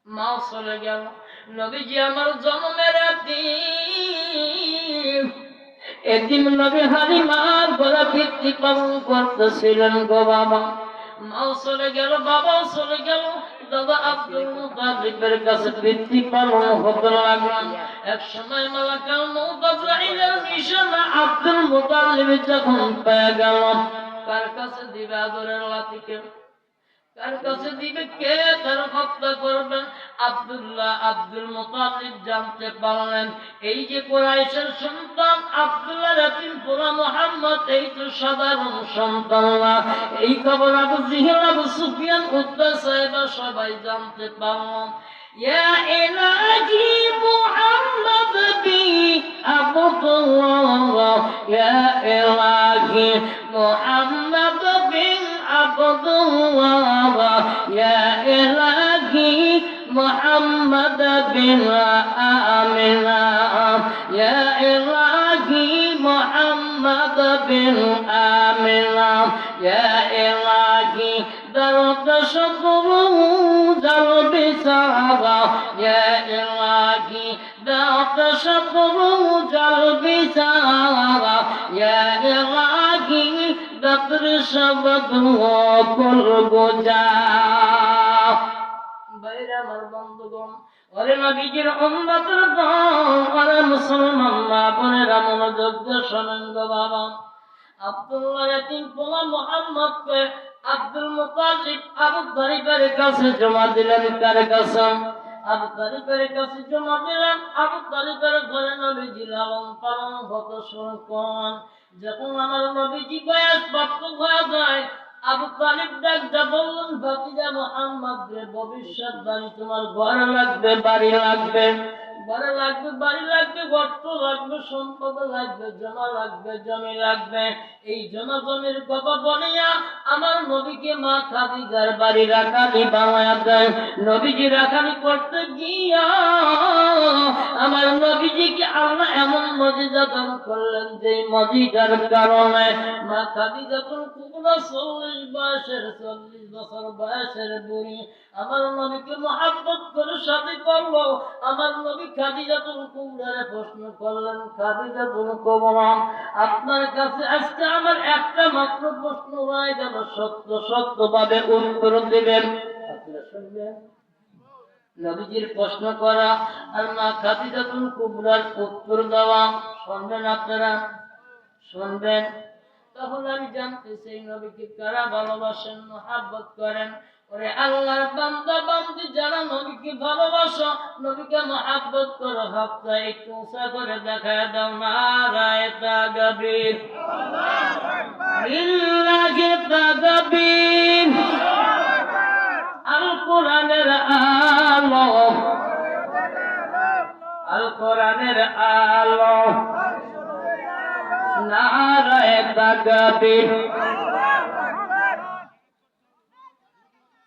মা চলে গেল। নবীজি আমার জন্মের দিন এদিন নবী হালিমার গলা ভিত্তি পালন করতেছিলেন গো বাবা। মাও চলে গেল, বাবাও চলে গেল, দাদা আব্দুল মুতালিবের কাছে ভিত্তি পালন হতে লাগলাম। এক সময় মালাকুল মউত আজরাইলের নিশানা আব্দুল মুতালিব যখন পেয়ে গেল, কার কাছে দিবে আদরের লাঠিকে? কার কাছে দিবে? কে তার হত্যা করবেন? আব্দুল্লাহ আব্দুল মুতালিব জানতে পারলেন এই যে কুরাইশের সন্তান আব্দুল্লাহ রাতিম পোলা মুহাম্মদ এই তো সাধারণ সন্তান না। এই খবর আবু জিহল আবু সুফিয়ান উতবা সাহেবা সবাই জানতে পারলেন। ইয়া ইলাহি মুহাম্মদ বি আব্দুল্লাহ, ইয়া ইলাহি মুহাম্মদ বিন আব্দুল্লাহ, ইয়া ইলাহি মুহাম্মদ বিন আমিনা, ইয়া ইলাহি মুহাম্মদ বিন আমিনা, ইয়া ইলাহি দরদ শুকরু জলবি সাবা, ইয়া ইলাহি দরদ শুকরু জলবি সাবা, ইয়া ইলাহি দর শবদ কুল গুজা। বাইরে আমার বন্ধুগণ, ওরে নবীজির উম্মতের দল, ওরে মুসলমান মা বোনেরা মনোযোগ দিয়ে শোনেন গো বাবা। আব্দুল্লাহ ইয়াতিম পোলা মুহাম্মদকে আব্দুল মুতালিব আবু তালিবের কাছে জমা দিলেন। কার কাছে? আবু তালিবের কাছে জমা দিলেন। আবু তালিবের ঘরে নবীজি লালন পালন হত শুরু করেন। যখন আমার নবীজি বয়স প্রাপ্ত হয়ে যায়, আবু তালিব ডাকতে বললেন, ভাতিজা মুহাম্মদ রে, ভবিষ্যৎবাণী তোমার ঘর লাগবে, বাড়ি লাগবে, ঘরে লাগবে, বাড়ি লাগবে, অর্থ লাগবে, সম্পদ লাগবে, জমা লাগবে, জমি লাগবে। এই জমা জমির কথা বলিয়া আমার নবীকে মা খাদিজার বাড়ি রাখালি বানায়া দেয়। নবীজি রাখালি করতে গিয়া আমার নবীজিকে আল্লাহ এমন মজিজা দান করলেন যে মজিজার কারণে মা খাদিজাতুল কুবরা 40 বছর বয়সের বুড়ি আমার নবীকে মহব্বত করে শাদী করলো। আমার নবী খাদিজাতুল কুবরারে প্রশ্ন করলেন, খাদিজাতুল কুবরা, আপনার কাছে আজকে আমার একটা মাত্র প্রশ্ন রয়ে গেল, সত্য সত্যভাবে উত্তর দিবেন। আপনারা শুনবেন। নবীজির প্রশ্ন করা আর মা খাদিজাতুল কুবরার উত্তর দেওয়া শুনবেন, আপনারা শুনবেন। তখন আমি জানতে চাই নবীকে কারা ভালোবাসেন, মহব্বত করেন। ওরে আল্লাহর বান্দা বান্দি যারা নবীকে ভালোবাসো, নবীকে মহব্বত করো, হাতটা একটু উঁচা করে দেখায় দাও। নারায়ে তাকবীর, লিল্লাহি তাকবীর। আল কোরআনের আলো, আল কোরআনের আলো, নারায়ে তাকবীর।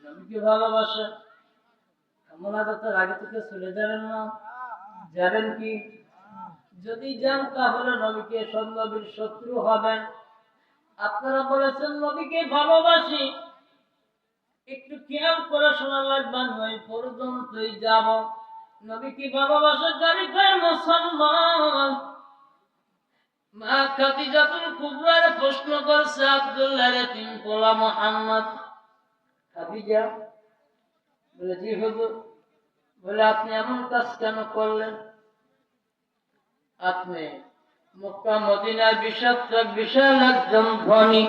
নবীকে ভালোবাসে, কামনাদাতার আগে থেকে চলে যাবেন না? যাবেন কি? যদি যান তাহলে নবীকে নবীর শত্রু হবেন। আপনারা বলেছেন নবীকে ভালোবাসি, একটু খেয়াল করে শোনা লাগবে, ওই পর্যন্তই যাব। নবীকে ভালোবাসার তালিকায় মুসলমান মা খাদিজাতুল কুবরার প্রশ্ন করছে, আব্দুল্লাহ ইয়াতিম পোলা মুহাম্মদ। খাদিজা বলে, জি হুজুর। বলে, আপনি এমন কাজ কেন করলেন? আপনি মক্কা মদিনার বিশাল একজন ধনী,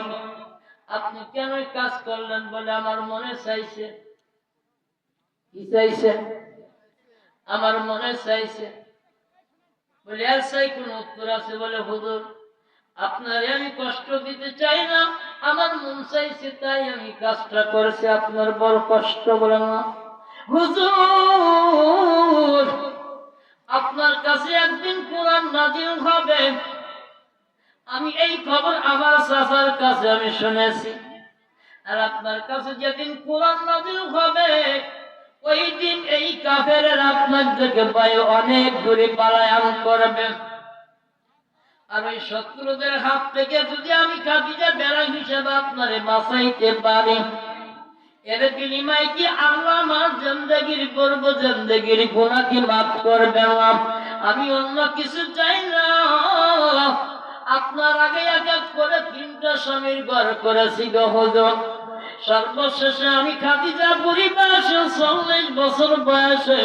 আপনি কেন কাজ করলেন? বলে, আমার মনে চাইছে। কি চাইছে? আমার মনে চাইছে। বলে, আর চাই কোন উত্তর আছে? বলে, হুজুর, আপনারে আমি কষ্ট দিতে চাই না, আমার মন চাইছে তাই আমি কাজটা করেছি। আপনার বড় কষ্ট। বলে, না হুজুর, আপনার কাছে একদিন কোরআন নাজিল হবে, আমি এই খবর আমার চাচার কাছে আমি শুনেছি। আর আপনার কাছে যেদিন কোরআন নাজিল হবে, ওই দিন এই কাফেরেরা আপনার থেকে ভয়ে অনেক দূরে পলায়ন করবে। আর ওই শত্রুদের হাত থেকে যদি আমি খাদিজা বেড়া হিসেবে আপনারে বাঁচাইতে পারি, এর বিনিময়ে কি আল্লাহ আমার জিন্দেগির করব, জিন্দেগির গুনাহকে মাফ করবেন। আমি অন্য কিছু চাই না। আপনার আগে এক এক করে 3টা স্বামীর ঘর করেছি গো হুজুর। সর্বশেষে আমি খাদিজা পরিবাসে 40 বছর বয়সে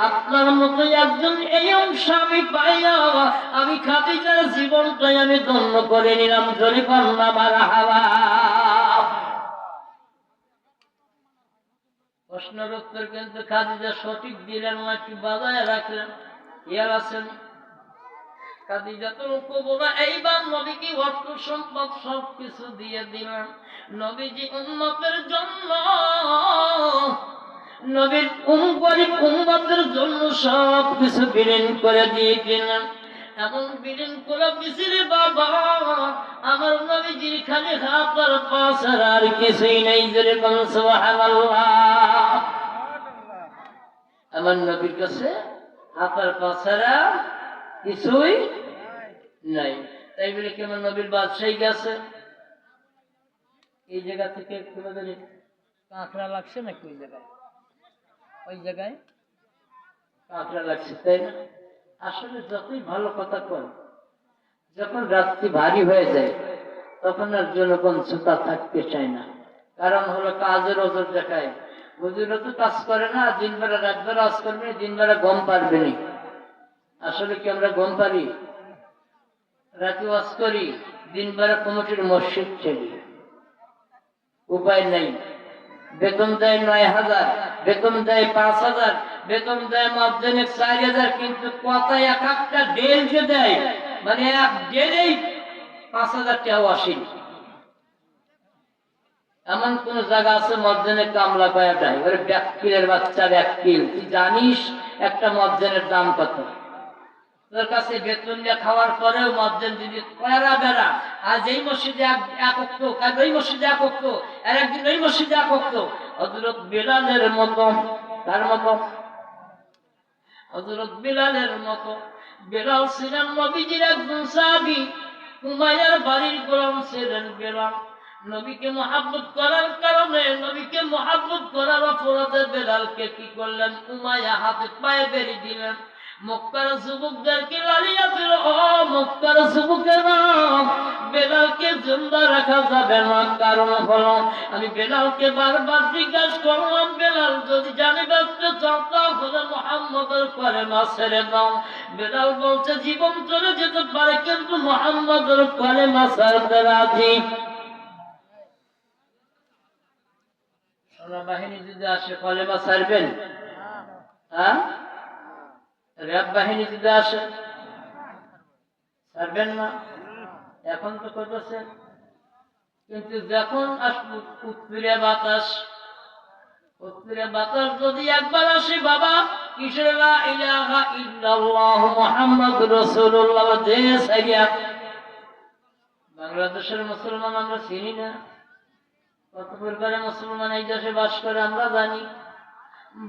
আপনার মতো একজন এরকম স্বামী পাইয়া আমি খাদিজার জীবনটাই আমি ধন্য করে নিলাম। জোরে কন্যা মারহাবা। প্রশ্নের উত্তর কিন্তু খাদিজা সঠিক দিলেন না, একটু বাজায় রাখলেন। ইয়ার আছেন খাদিজাতুল কুবরা এইবার নবীকে অর্থ সম্পদ সবকিছু দিয়ে দিলেন। নবীজি উম্মতের জন্য, নবীর গরিব উম্মতের জন্য সবকিছু বিলীন করে দিয়ে দিলেন। এমন বিলীন করে দিছিল বাবা, আমার নবীজির খালি হাত আর পা ছাড়া আর কিছুই নেই। জোরে বলুন সুবহানাল্লাহ। আমার নবীর কাছে হাত আর পা ছাড়া কিছুই নাই। তাই বলে কি আমার নবীর বাদশাহী গেছে? এই জায়গা থেকে কাঁকড়া লাগছে নাকি? ওই জায়গায়, ওই জায়গায় কাঁকড়া লাগছে, তাই না? আসলে যতই ভালো কথা কর, যখন রাত্রি ভারী হয়ে যায় তখন আর জনগণ শ্রোতা থাকতে চায় না। কারণ হলো কাজের ওজোর দেখায়। হুজুরও তো কাজ করে না, দিনবেলা রাতবেলা কাজ করবে, দিনবেলা গম পারবে না। আসলে কি আমরা গম পারি? রাতে ওয়াজ করি, দিনবেলা কমিটির মসজিদ চলি, উপায় নাই। বেতন দেয় 9,000, বেতন দেয় 5,000, বেতন দেয় মাঝখানে 4,000, কিন্তু কথায় এক একটা ডেল যে দেয়, মানে এক ডেলেই 5,000 টাকাও আসেনি। এমন কোন জায়গা আছে মসজিদে কামলা পায়া দেয়? ওরে ব্যাককিলের বাচ্চা, ব্যাককিল, তুই জানিস একটা মসজিদের দাম কত? তোর কাছে বেতন দিয়ে খাওয়ার পরেও মসজিদ দিদি কয়রা বেড়া, আজ এই মসজিদে এক অক্ত, কাল ওই মসজিদে এক অক্ত, আর একদিন ওই মসজিদে এক অক্ত। হযরত বিলালের মতো, তার মতো হযরত বিলালের মতো। বিলাল ছিলেন নবীজির একজন সাহাবী, উমাইয়ার বাড়ির গোলাম ছিলেন বিলাল। নবীকে মহব্বত করার কারণে, নবীকে মহব্বত করার অপরাধে বেলালকে কি করলেন? উমাইয়া হাতে পায়ে বেরিয়ে দিলেন। মক্কার যুবকদেরকে লালিয়া দিল, ও মক্কার যুবকেরা, বেলালকে জিন্দা রাখা যাবে না। কারণ হলো, আমি বেলালকে বারবার জিজ্ঞাসা করলাম, বেলাল যদি জানি বাঁচতে চাও তাহলে মুহাম্মদের কলেমা ছেড়ে দাও। বেলাল বলছে জীবন চলে যেতে পারে, কিন্তু মুহাম্মদের কলেমা ছাড়তে রাজি। সেনাবাহিনী যদি আসে কলেমা ছাড়বেন? হ্যাঁ, র্যাব বাহিনী যদি আসে ছাড়বেন না? এখন তো করতেছেন, কিন্তু যখন আসবে উত্তরে বাতাস, উত্তরে বাতাস যদি একবার আসে বাবা, কিসের লা ইলাহা ইল্লাল্লাহ মুহাম্মাদুর রাসূলুল্লাহ দেশ আইয়া। বাংলাদেশের মুসলমান আমরা চিনি না, কত প্রকারের মুসলমান এই দেশে বাস করে আমরা জানি।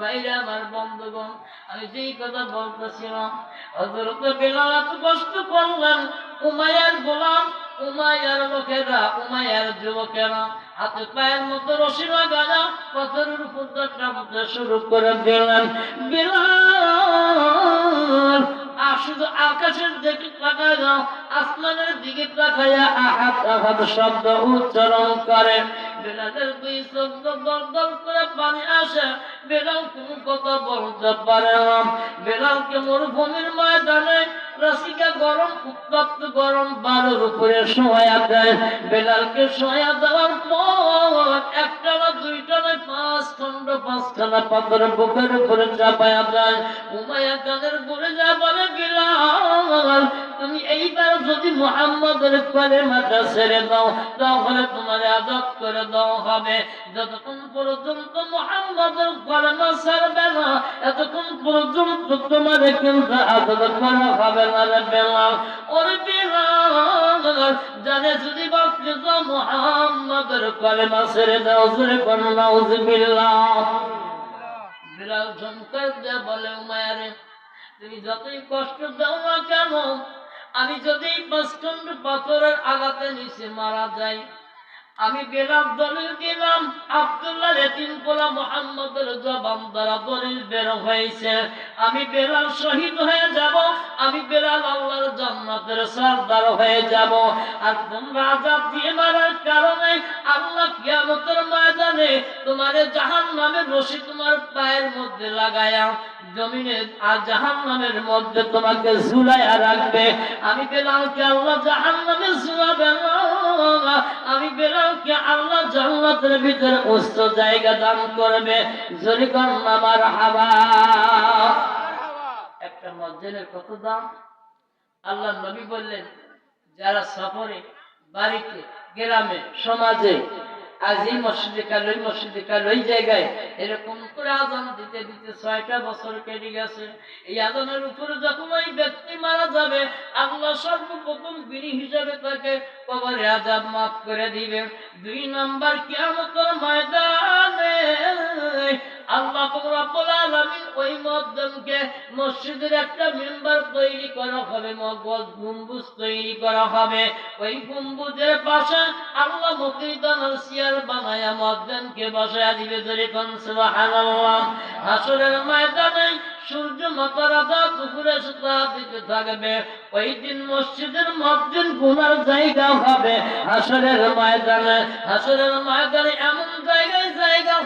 বাইরে আমার বন্ধুগণ, আমি যেই কথা বলতেছিলাম, হযরত বেলাল এত কষ্ট করলেন। উমাইয়ার গোলাম, উমাইয়ার লোকেরা, উমাইয়ার যুবকেরা হাতে পায়ের মতো রশি লাগায়া পাথরের উপর টানতে শুরু করে দিলেন। বেলাল শুধু আকাশের দিকে তাকায় যাও, আসমানের দিকে তাকায়া আহাত আহাত শব্দ উচ্চারণ করে। বেলালের দুই চোখ দল দল করে পানি আসে। বেলাল কোন কথা বলতে পারে না। বেলালকে মরুভূমির ময়দানে রাশিকা গরম, উত্তপ্ত গরম বালুর উপরে শোয়া দেয়। বেলালকে শোয়া দেওয়ার পর একটা না দুইটা নয়, 5খানা পাথর বুকের উপরে চাপায়া দেয়। উমাইয়া কানের পরে যা বলে, বেলাল তুমি এইবার যদি মুহাম্মদের কলেমাটা ছেড়ে দাও তাহলে তোমার আযাব করে দেওয়া হবে। যতক্ষণ পর্যন্ত মুহাম্মদের কলেমা ছাড়বে না, এতক্ষণ পর্যন্ত তোমার কিন্তু আযাব করা হবে না রে বেলাল। ওরে বেলাল, জানে যদি বাঁচতে যাও মুহাম্মদের কলেমা ছেড়ে দাও। জোরে বলো নাউযুবিল্লাহ। বেলাল ঝংকার দিয়ে বলে, উমাইয়ারে তুমি যতই কষ্ট দাও না কেন, আমি যদি 5 খণ্ড পাথরের আঘাতে নিচে মারা যাই, আমি বেলাল দলিল দিলাম, আব্দুল্লাহ এতিম পোলা মুহাম্মদের জবান দ্বারা দলিল বের হয়েছে, আমি বেলাল শহীদ হয়ে যাব, আমি বেলাল আল্লাহর জান্নাতের সরদার হয়ে যাব। আর তোমরা আযাব দিয়ে মারার কারণে আল্লাহ কিয়ামতের ময়দানে তোমারে জাহান্নামের রশি তোমার পায়ের মধ্যে লাগায়া জমিনে আর জাহান্নামের মধ্যে তোমাকে ঝুলাইয়া রাখবে। আমি বেলালকে আল্লাহ জাহান্নামে ঝুলাবে না, আমি বেলালকে আল্লাহ জান্নাতের ভিতরে উচ্চ জায়গা দান করবে। জোরে কর না মারহাবা। একটা মসজিদের কত দাম? আল্লাহ নবী বললেন, যারা সফরে, বাড়িতে, গ্রামে, সমাজে, আজ এই মসজিদে কাল ওই মসজিদে কাল ওই জায়গায় এরকম করে আযান দিতে দিতে 6টা বছর কেটে গেছে। এই আযানের উপরে যখন ওই ব্যক্তি মারা যাবে, আল্লাহ সর্বপ্রথম বিনি হিসাবে তাকে কবরে আযাব মাফ করে দিবে। 2 নাম্বার কিয়ামতের ময়দানে আল্লাহ রব্বুল আলামিন ওই মুয়াজ্জিনকে মসজিদের একটা মিম্বার তৈরি করা হবে, গম্বুজ তৈরি করা হবে। ওই গম্বুজের পাশে আল্লাহ মুকিদানার চেয়ার বানায়া মুয়াজ্জিনকে বসায়া দিবে। জোরে কোন সুবহানাল্লাহ। হাসরের ময়দানে সূর্য মাথার আধা দুপুরে সুতা দিতে থাকবে। ওই দিন মসজিদের মুয়াজ্জিন গুনার জায়গা হবে হাসরের ময়দানে। হাসরের ময়দানে এমন জায়গায় জায়গা